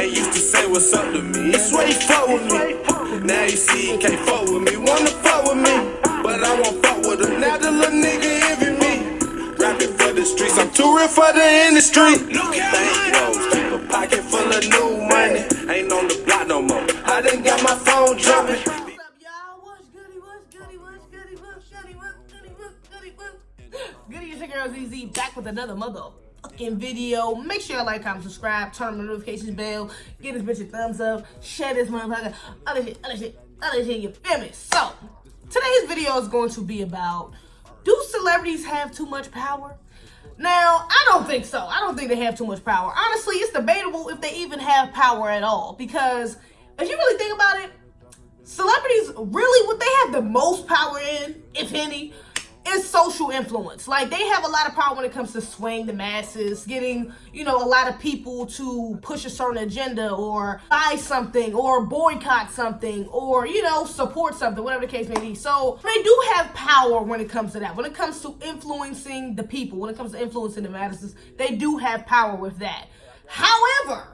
Man used to say what's up to me. He swear he fuck with me. Now you see he can't fuck with me. Wanna fuck with me, but I won't fuck with him. Now the little nigga envy me. Rapping for the streets, I'm too real for the industry. Bank rolls, keep a pocket full of new money. Ain't on the block no more. I done got my phone jumping. Goodie, it's your girl Zeze back with another motherfucking video. Make sure you like, comment, subscribe, turn on the notifications bell, give this bitch a thumbs up, share this motherfucker, other shit, you feel me? So, today's video is going to be about, do celebrities have too much power? Now, I don't think so. I don't think they have too much power. Honestly, it's debatable if they even have power at all, because if you really think about it, celebrities really, what they have the most power in, if any, is social influence. Like, they have a lot of power when it comes to swaying the masses, getting, you know, a lot of people to push a certain agenda or buy something or boycott something or, you know, support something, whatever the case may be. So they do have power when it comes to that. When it comes to influencing the people, when it comes to influencing the masses, they do have power with that. However,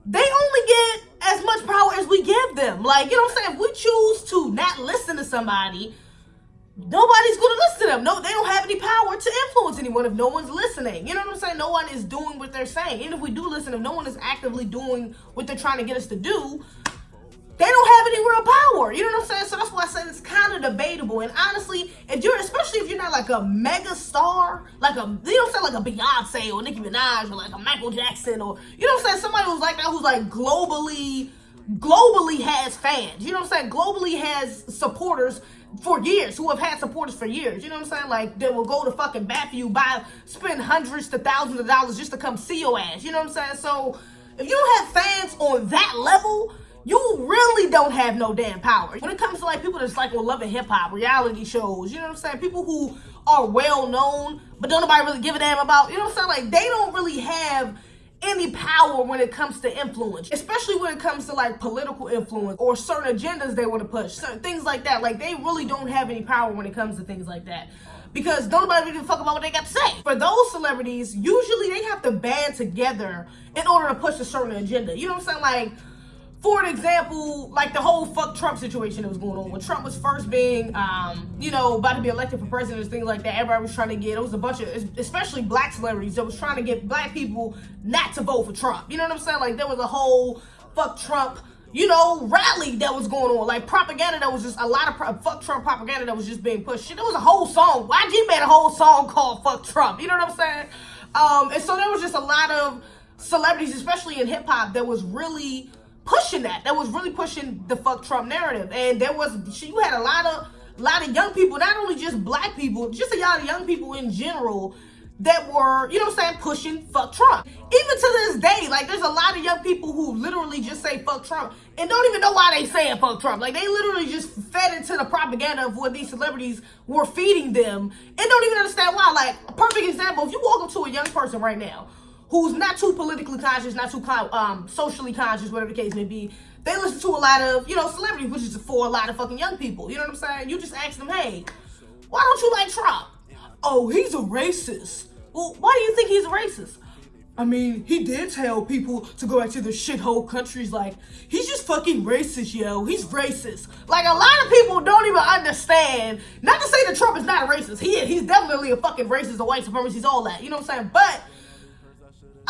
they only get as much power as we give them. Like, you know what I'm saying? If we choose to not listen to somebody, nobody's going to listen to them. No, they don't have any power to influence anyone if no one's listening. You know what I'm saying? No one is doing what they're saying. Even if we do listen, if no one is actively doing what they're trying to get us to do, they don't have any real power. You know what I'm saying? So that's why I said it's kind of debatable. And honestly, especially if you're not like a mega star, like you know what I'm saying, like a Beyonce or Nicki Minaj or like a Michael Jackson or, you know what I'm saying, somebody who's like that, who's like globally has fans. You know what I'm saying? Globally has supporters for years, who have had supporters for years. You know what I'm saying? Like, they will go to fucking bat for you, spend hundreds to thousands of dollars just to come see your ass. You know what I'm saying? So if you don't have fans on that level, you really don't have no damn power. When it comes to like people that's like on Love and Hip Hop, reality shows, you know what I'm saying? People who are well known, but don't nobody really give a damn about, you know what I'm saying? Like, they don't really have any power when it comes to influence, especially when it comes to like political influence or certain agendas they want to push, certain things like that. Like, they really don't have any power when it comes to things like that, because nobody really give a fuck about what they got to say. For those celebrities, usually they have to band together in order to push a certain agenda. You know what I'm saying? Like, for an example, like the whole fuck Trump situation that was going on when Trump was first being, you know, about to be elected for president and things like that. Everybody was trying to get, it was a bunch of, especially black celebrities, that was trying to get black people not to vote for Trump. You know what I'm saying? Like, there was a whole fuck Trump, you know, rally that was going on. Like, propaganda that was just, a lot of fuck Trump propaganda that was just being pushed. Shit, there was a whole song. YG made a whole song called Fuck Trump. You know what I'm saying? And so there was just a lot of celebrities, especially in hip hop, that was really pushing that was really pushing the fuck Trump narrative. And you had a lot of young people, not only just black people, just a lot of young people in general that were, you know what I'm saying, pushing fuck Trump. Even to this day, like, there's a lot of young people who literally just say fuck Trump and don't even know why they saying fuck Trump. Like, they literally just fed into the propaganda of what these celebrities were feeding them and don't even understand why. Like, a perfect example, if you walk up to a young person right now who's not too politically conscious, not too socially conscious, whatever the case may be, they listen to a lot of, you know, celebrities, which is for a lot of fucking young people. You know what I'm saying? You just ask them, hey, why don't you like Trump? Oh, he's a racist. Well, why do you think he's a racist? I mean, he did tell people to go back to their shithole countries. Like, he's just fucking racist, yo. He's racist. Like, a lot of people don't even understand. Not to say that Trump is not a racist. He's definitely a fucking racist, a white supremacist, all that. You know what I'm saying? But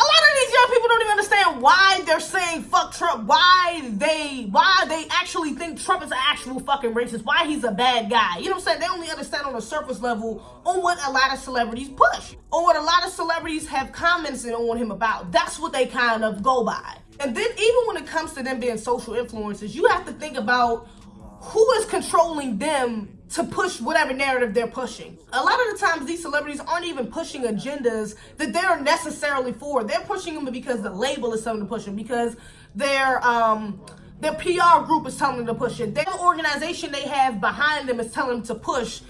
a lot of these young people don't even understand why they're saying fuck Trump, why they actually think Trump is an actual fucking racist, why he's a bad guy. You know what I'm saying? They only understand on a surface level on what a lot of celebrities push, on what a lot of celebrities have commented on him about. That's what they kind of go by. And then even when it comes to them being social influencers, you have to think about who is controlling them to push whatever narrative they're pushing. A lot of the times these celebrities aren't even pushing agendas that they're necessarily for. They're pushing them because the label is telling them to push them, because their PR group is telling them to push it. Their organization they have behind them is telling them to push,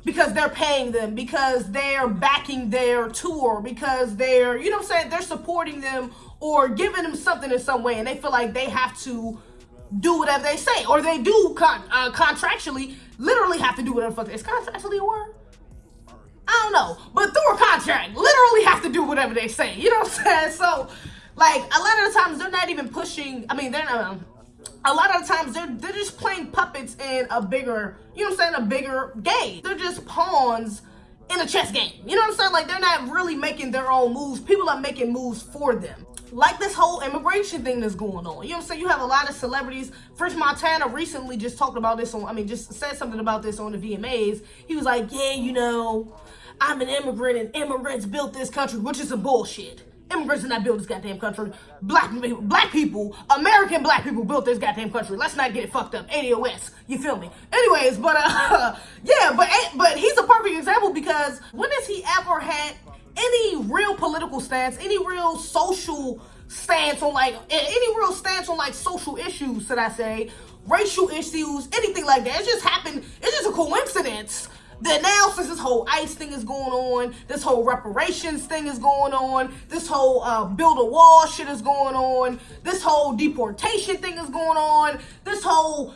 because they're paying them, because they're backing their tour, because they're, you know what I'm saying, they're supporting them or giving them something in some way, and they feel like they have to do whatever they say, or they do contractually literally have to do whatever the fuck. Is contractually a word? I don't know, but through a contract, literally have to do whatever they say. You know what I'm saying? So, Like, a lot of the times they're not even pushing, I mean, they're not, a lot of the times they're just playing puppets in a bigger, you know what I'm saying, a bigger game. They're just pawns in a chess game. You know what I'm saying? Like, they're not really making their own moves. People are making moves for them. Like this whole immigration thing that's going on. You know what I'm saying? You have a lot of celebrities. French Montana recently just talked about this on, just said something about this on the VMAs. He was like, yeah, you know, I'm an immigrant and immigrants built this country, which is some bullshit. Immigrants did not build this goddamn country. Black people, American black people built this goddamn country. Let's not get it fucked up. ADOS, you feel me? Anyways, but yeah, but he's a perfect example because when has he ever had any real political stance, any real social stance on like social issues, should I say, racial issues, anything like that? It just happened. It's just a coincidence that now, since this whole ICE thing is going on, this whole reparations thing is going on, this whole build a wall shit is going on, this whole deportation thing is going on, this whole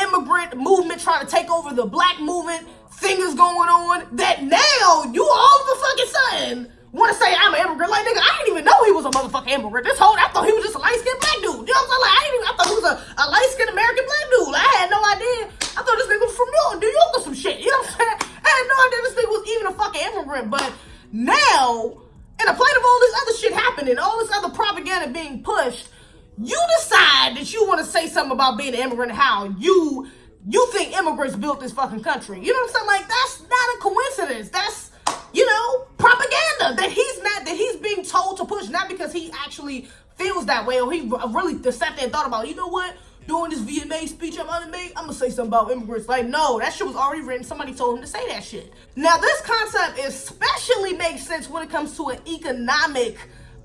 immigrant movement trying to take over the black movement thing is going on, that now you all of a fucking sudden want to say I'm an immigrant. Like, nigga, I didn't even know he was a motherfucking immigrant. I thought he was just a light-skinned black dude. You know what I'm saying? Like, I thought he was a light-skinned American black dude. I had no idea. I thought this nigga was from New York or some shit. You know what I'm saying? I had no idea this nigga was even a fucking immigrant. But now, in a plate of all this other shit happening, all this other propaganda being pushed, you decide that you want to say something about being an immigrant and how you think immigrants built this fucking country. You know what I'm saying? Like, that's not a coincidence. That's, you know, propaganda that he's being told to push, not because he actually feels that way or he really sat there and thought about, you know what, during this VMA speech I'm gonna make, I'm gonna say something about immigrants. Like, no, that shit was already written. Somebody told him to say that shit. Now, this concept especially makes sense when it comes to an economic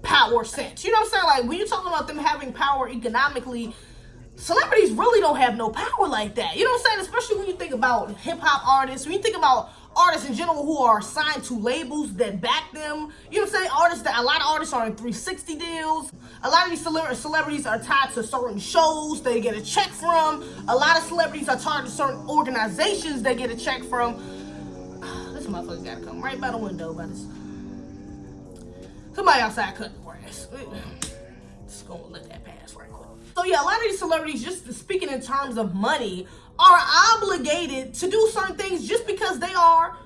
power sense. You know what I'm saying? Like, when you're talking about them having power economically, celebrities really don't have no power like that. You know what I'm saying? Especially when you think about hip-hop artists, when you think about artists in general who are signed to labels that back them. You know what I'm saying? A lot of artists are in 360 deals. A lot of these celebrities are tied to certain shows they get a check from. A lot of celebrities are tied to certain organizations they get a check from. This motherfucker gotta come right by the window, but somebody outside cutting the grass. Just gonna let that pass right quick. So yeah, a lot of these celebrities, just speaking in terms of money, are obligated to do certain things just because they are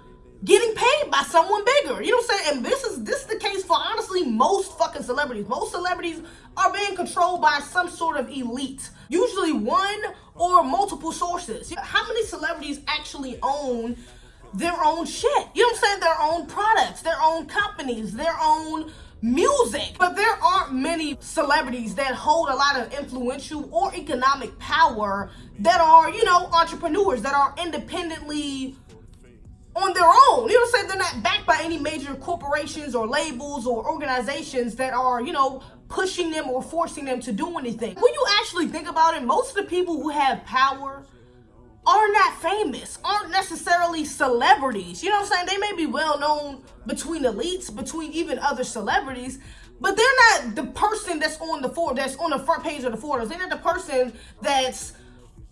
getting paid by someone bigger. You know what I'm saying? And this is the case for honestly most fucking celebrities. Most celebrities are being controlled by some sort of elite, usually one or multiple sources. How many celebrities actually own their own shit? You know what I'm saying? Their own products, their own companies, their own music. But there aren't many celebrities that hold a lot of influential or economic power that are, you know, entrepreneurs, that are independently on their own. You know what I'm saying? They're not backed by any major corporations or labels or organizations that are, you know, pushing them or forcing them to do anything. When you actually think about it, most of the people who have power are not famous, aren't necessarily celebrities. You know what I'm saying? They may be well known between elites, between even other celebrities, but they're not the person that's on the front page of the photos. They're not the person that's,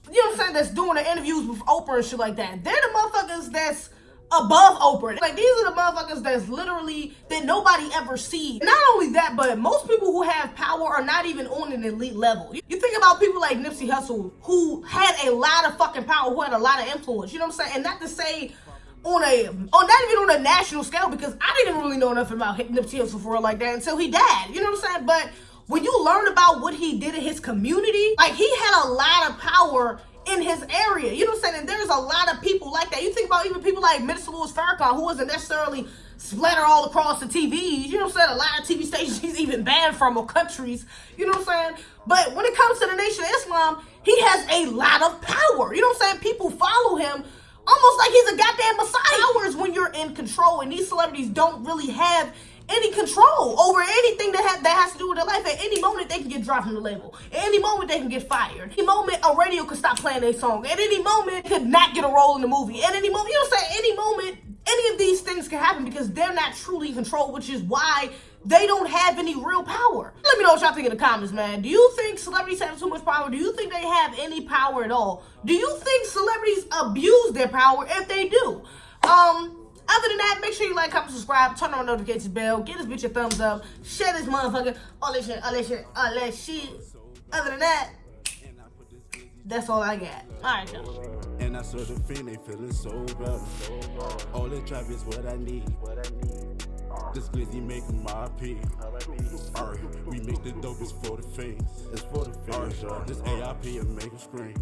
you know what I'm saying, that's doing the interviews with Oprah and shit like that. They're the motherfuckers that's above Oprah. Like, these are the motherfuckers that's literally, that nobody ever sees. Not only that, but most people who have power are not even on an elite level. You think about people like Nipsey Hussle, who had a lot of fucking power, who had a lot of influence, you know what I'm saying? And not to say not even on a national scale, because I didn't really know nothing about Nipsey Hussle for real like that until he died, you know what I'm saying? But when you learn about what he did in his community, like, he had a lot of power in his area, you know what I'm saying? And there's a lot of people like that. You think about even people like Minister Louis Farrakhan, who wasn't necessarily splattered all across the TV, you know what I'm saying? A lot of TV stations he's even banned from, or countries, you know what I'm saying? But when it comes to the Nation of Islam, he has a lot of power, you know what I'm saying? People follow him almost like he's a goddamn messiah. Hours when you're in control, and these celebrities don't really have any control over anything that has to do with their life. At any moment, they can get dropped from the label. At any moment, they can get fired. At any moment, a radio could stop playing their song. At any moment, could not get a role in the movie. At any moment, you know what I'm saying? Any moment, any of these things can happen because they're not truly in control, which is why they don't have any real power. Let me know what y'all think in the comments, man. Do you think celebrities have too much power? Do you think they have any power at all? Do you think celebrities abuse their power? If they do, Other than that, make sure you like, comment, subscribe, turn on the notifications bell, give this bitch a thumbs up, share this motherfucker, all that shit, all that shit, all that shit. Other than that, that's all I got. Alright, y'all. And I saw the fiend, they feeling so bad. All the trap is what I need. This glizzy make them A.R.P. We make the dopest for the fans. It's for the fans. This A.R.P. and make them scream.